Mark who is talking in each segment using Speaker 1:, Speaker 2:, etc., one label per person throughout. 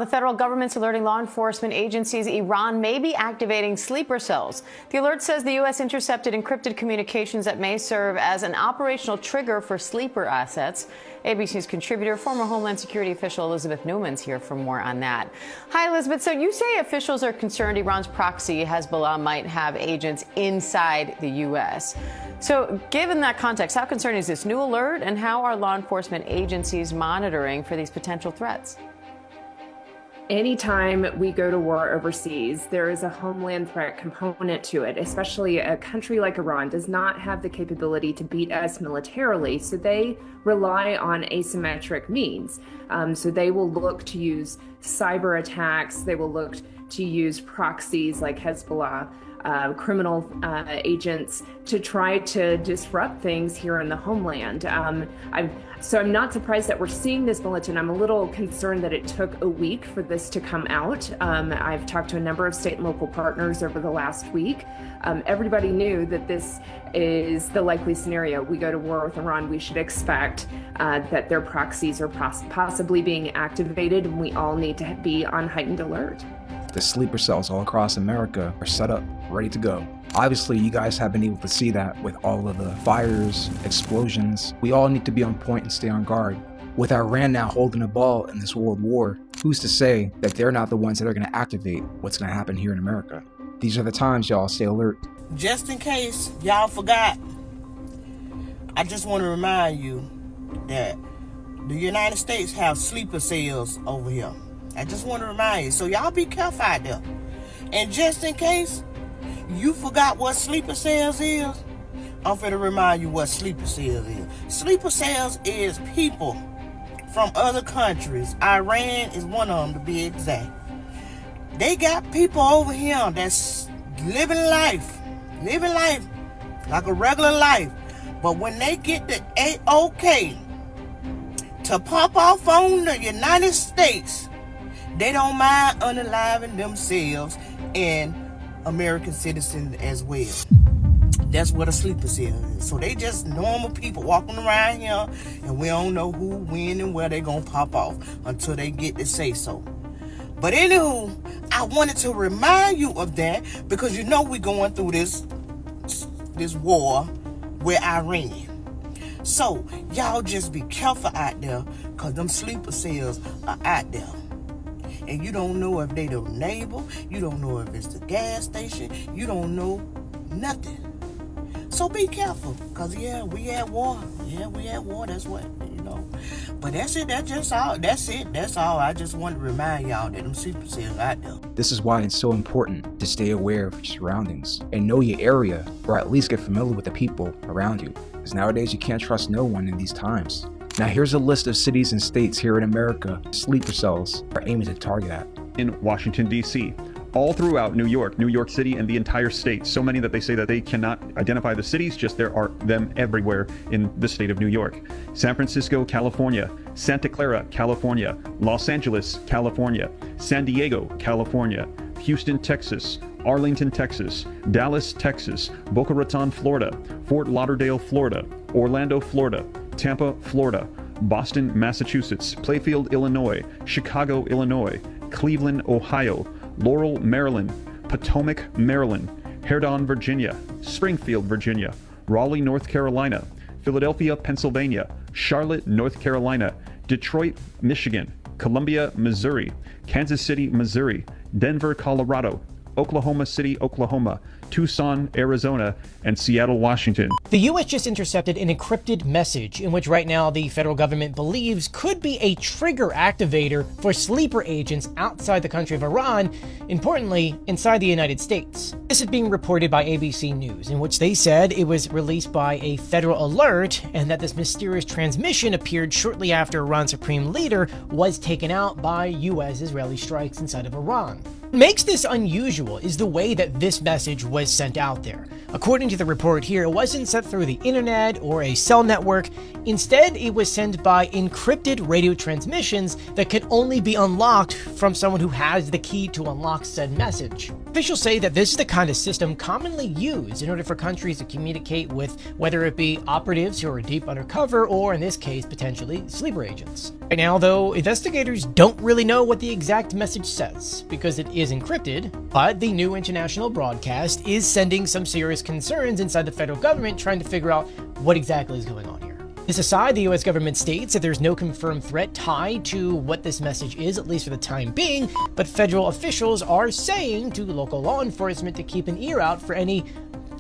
Speaker 1: The federal government's alerting law enforcement agencies Iran may be activating sleeper cells. The alert says the U.S. intercepted encrypted communications that may serve as an operational trigger for sleeper assets. ABC's contributor, former Homeland Security official Elizabeth Newman's here for more on that. Hi, Elizabeth. So you say officials are concerned Iran's proxy, Hezbollah, might have agents inside the U.S. So given that context, how concerning is this new alert, and how are law enforcement agencies monitoring for these potential threats?
Speaker 2: Anytime we go to war overseas, there is a homeland threat component to it, especially a country like Iran does not have the capability to beat us militarily, so they rely on asymmetric means. So they will look to use cyber attacks, they will look to use proxies like Hezbollah, criminal agents to try to disrupt things here in the homeland. So I'm not surprised that we're seeing this bulletin. I'm a little concerned that it took a week for this to come out. I've talked to a number of state and local partners over the last week. Everybody knew that this is the likely scenario. We go to war with Iran, we should expect that their proxies are possibly being activated, and we all need to be on heightened alert.
Speaker 3: The sleeper cells all across America are set up, ready to go. Obviously, you guys have been able to see that with all of the fires, explosions. We all need to be on point and stay on guard. With Iran now holding the ball in this world war, who's to say that they're not the ones that are going to activate what's going to happen here in America? These are the times, y'all. Stay alert.
Speaker 4: Just in case y'all forgot, I just want to remind you that the United States have sleeper cells over here. I just want to remind you, so y'all be careful out there. And just in case you forgot what sleeper cells is, I'm finna remind you what sleeper cells is. Sleeper cells is people from other countries. Iran is one of them, to be exact. They got people over here that's living life like a regular life. But when they get the A-OK to pop off on the United States, they don't mind unaliving themselves and American citizens as well. That's what a sleeper cell is. So they just normal people walking around here, and we don't know who, when, and where they gonna pop off until they get to say so. But anywho, I wanted to remind you of that because you know we're going through this war with Iran. So y'all just be careful out there, because them sleeper cells are out there. And you don't know if they the neighbor, you don't know if it's the gas station, you don't know nothing. So be careful, because we at war. That's what, you know. But that's it, that's all. I just want to remind y'all that them sleeper cells out there.
Speaker 3: This is why it's so important to stay aware of your surroundings and know your area, or at least get familiar with the people around you. Because nowadays you can't trust no one in these times. Now here's a list of cities and states here in America sleeper cells are aiming to target at.
Speaker 5: In Washington, D.C., all throughout New York City, and the entire state. So many that they say that they cannot identify the cities, just there are them everywhere in the state of New York. San Francisco, California, Santa Clara, California, Los Angeles, California, San Diego, California, Houston, Texas, Arlington, Texas, Dallas, Texas, Boca Raton, Florida, Fort Lauderdale, Florida, Orlando, Florida, Tampa, Florida, Boston, Massachusetts, Plainfield, Illinois, Chicago, Illinois, Cleveland, Ohio, Laurel, Maryland, Potomac, Maryland, Herdon, Virginia, Springfield, Virginia, Raleigh, North Carolina, Philadelphia, Pennsylvania, Charlotte, North Carolina, Detroit, Michigan, Columbia, Missouri, Kansas City, Missouri, Denver, Colorado, Oklahoma City, Oklahoma, Tucson, Arizona, and Seattle, Washington.
Speaker 6: The U.S. just intercepted an encrypted message in which right now the federal government believes could be a trigger activator for sleeper agents outside the country of Iran, importantly, inside the United States. This is being reported by ABC News, in which they said it was released by a federal alert and that this mysterious transmission appeared shortly after Iran's supreme leader was taken out by U.S.-Israeli strikes inside of Iran. What makes this unusual is the way that this message was sent out there. According to the report here, it wasn't sent through the internet or a cell network. Instead, it was sent by encrypted radio transmissions that can only be unlocked from someone who has the key to unlock said message. Officials say that this is the kind of system commonly used in order for countries to communicate with whether it be operatives who are deep undercover or, in this case, potentially sleeper agents. Right now, though, investigators don't really know what the exact message says because it is encrypted, but the new international broadcast is sending some serious concerns inside the federal government trying to figure out what exactly is going on here. This aside, the US government states that there's no confirmed threat tied to what this message is, at least for the time being, but federal officials are saying to local law enforcement to keep an ear out for any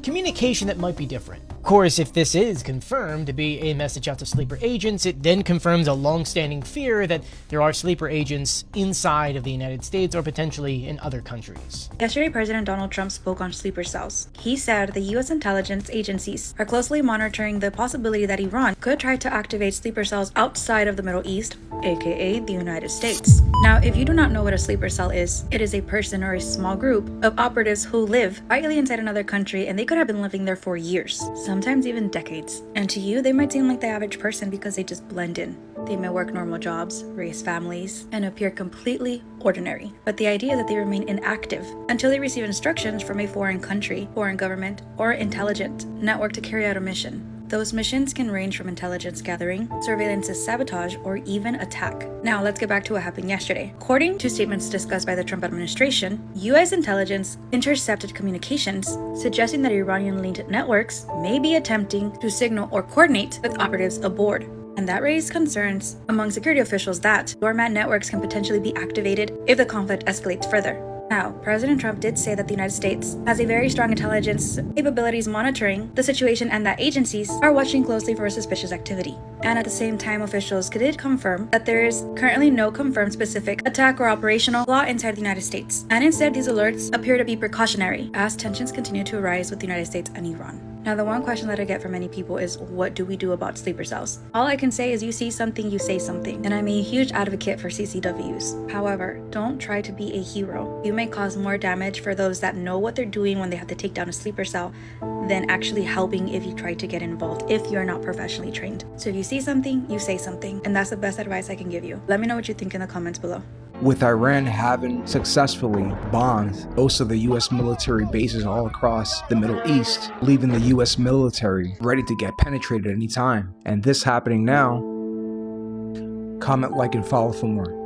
Speaker 6: communication that might be different. Of course, if this is confirmed to be a message out to sleeper agents, it then confirms a long-standing fear that there are sleeper agents inside of the United States or potentially in other countries.
Speaker 7: Yesterday, President Donald Trump spoke on sleeper cells. He said the U.S. intelligence agencies are closely monitoring the possibility that Iran could try to activate sleeper cells outside of the Middle East, aka the United States. Now, if you do not know what a sleeper cell is, it is a person or a small group of operatives who live quietly inside another country, and they could have been living there for years, sometimes even decades. And to you, they might seem like the average person because they just blend in. They may work normal jobs, raise families, and appear completely ordinary. But the idea is that they remain inactive until they receive instructions from a foreign country, foreign government, or intelligence network to carry out a mission. Those missions can range from intelligence gathering, surveillance to sabotage, or even attack. Now, let's get back to what happened yesterday. According to statements discussed by the Trump administration, U.S. intelligence intercepted communications suggesting that Iranian-linked networks may be attempting to signal or coordinate with operatives aboard. And that raised concerns among security officials that doormat networks can potentially be activated if the conflict escalates further. Now, President Trump did say that the United States has a very strong intelligence capabilities monitoring the situation and that agencies are watching closely for suspicious activity. And at the same time, officials did confirm that there is currently no confirmed specific attack or operational flaw inside the United States. And instead, these alerts appear to be precautionary as tensions continue to arise with the United States and Iran. Now, the one question that I get from many people is, what do we do about sleeper cells? All I can say is you see something, you say something. And I'm a huge advocate for CCWs. However, don't try to be a hero. You may cause more damage for those that know what they're doing when they have to take down a sleeper cell than actually helping if you try to get involved if you're not professionally trained. So if you see something, you say something. And that's the best advice I can give you. Let me know what you think in the comments below.
Speaker 3: With Iran having successfully bombed most of the U.S. military bases all across the Middle East, leaving the U.S. military ready to get penetrated at any time, and this happening now, comment, like, and follow for more.